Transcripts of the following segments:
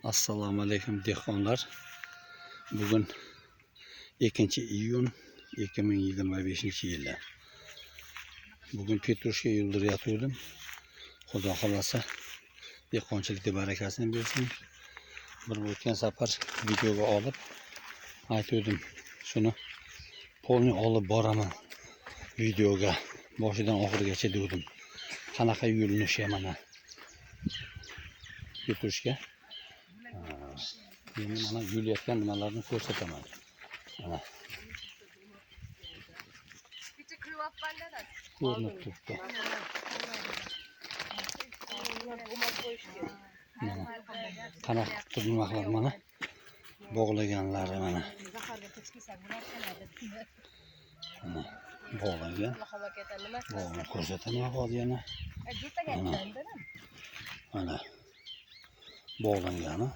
Assalomu alaykum dehqonlar. Bugun 2-iyun 2025-yil. Bugun petrushka yuldirayotgandim. Xudo xolasa dehqonchilikda barakasini bersin. Bir o'tgan safar videoga olib aytdim. Shuni polni olib boraman videoga. Boshidan oxirigacha dedim. Qanaqa yulinishi mana petrushka. Endi mana yulayotgan nimalarni ko'rsataman. Mana. Ko'rinib turibdi. Mana qanaqa turmalar mana bog'laganlari mana. Bog'langan. Bog'ni ko'rsataman hozir yana. Mana bog'langani.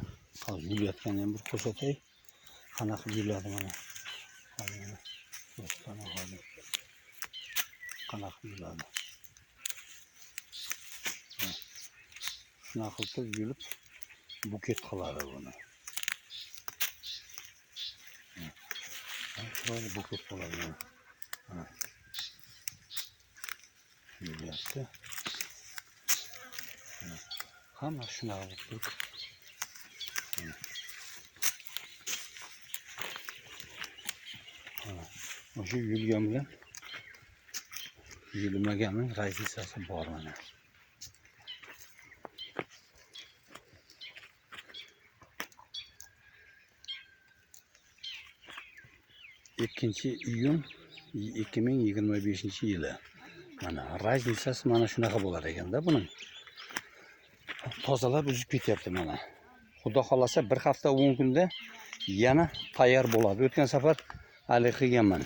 Hozir yulayotganini ham bir ko'rsatay. Qanaqa yuladi mana. Qanaqa yuladi. Shunaqa qilib yulib buket qiladi buni. Böyle buket qiladi. Yulyapti. Hamma shunaqa qilib o'sha yulgan bilan yulmaganning razilasi bor mana. iyun 2025-yili. Mana razilasi mana shunaqa bo'lar ekanda buning. Tozalab uzib ketyapti mana. Xudo xolasa bir hafta 10 kunda yana tayyor bo'ladi. O'tgan safar hali qilganman.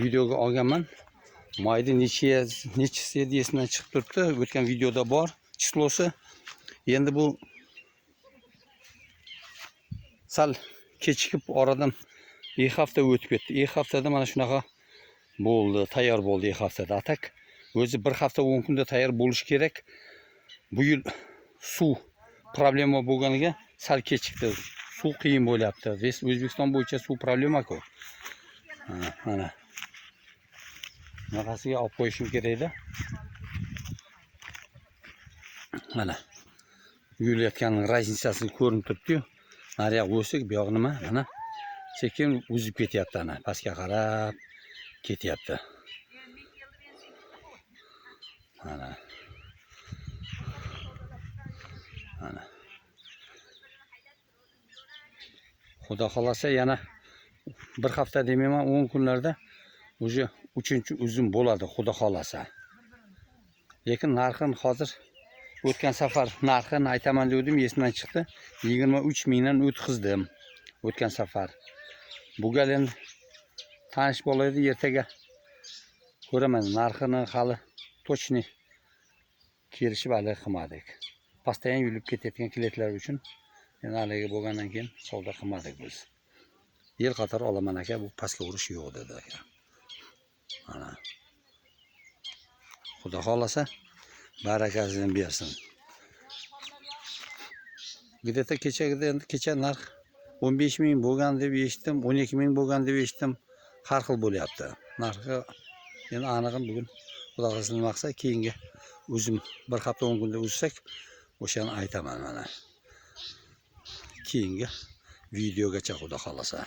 Videoga olganman. Mayda nechisi edi esidan chiqib turibdi. O'tgan videoda bor chislosi. Endi bu sal kechikib oradan 2 hafta o'tib ketdi. 2 haftada mana shunaqa bo'ldi, tayyor bo'ldi 2 haftada. Atak o'zi 1 hafta 10 kunda tayyor bo'lish kerak. Bu yil suv problema bo'lganiga sal kechikdi. Suv qiyin bo'lyapti. O'zbekiston bo'yicha suv problema-ku. Mana. Nafasiga olib qo'yishim kerak edi. Mana. Yulayotganning razilasi ko'rinib turibdi-yu. Nariyoq o'sik, bu yoq nima? Mana sekin uzib ketyapti ana, pastga qarab ketyapti. Mana. Mana. Xudo xolasa yana bir hafta demayman, 10 kunlarda o'sha 3-uzum bo'ladi, xudo xolasa. Lekin narxini hozir o'tgan safar narxini aytaman dedim, esimdan chiqdi. 23 mingdan o'tkazdim o'tgan safar. Bu gal endi tanish bo'ladi, ertaga ko'raman. Narxini hali точный kelishib hali qilmadik. Pastayan yulib ketayotgan klientlar uchun yana haliga bo'lgandan keyin savdo qilmadik biz. Yil qator olaman aka, bu pastga urish yo'q dedi aka. Mana. Xudo xolasa barakasini bersin. Gideta kecha narx 15 ming bo'lgan deb eshitdim, 12 ming bo'lgan deb eshitdim. Har xil bo'lyapti. Narxi endi aniqim bugun Xudo xolasa maqsad keyingi o'zim bir hafta 10 kunda uzsak, o'shani aytaman mana. Keyingi videogacha Xudo xolasa.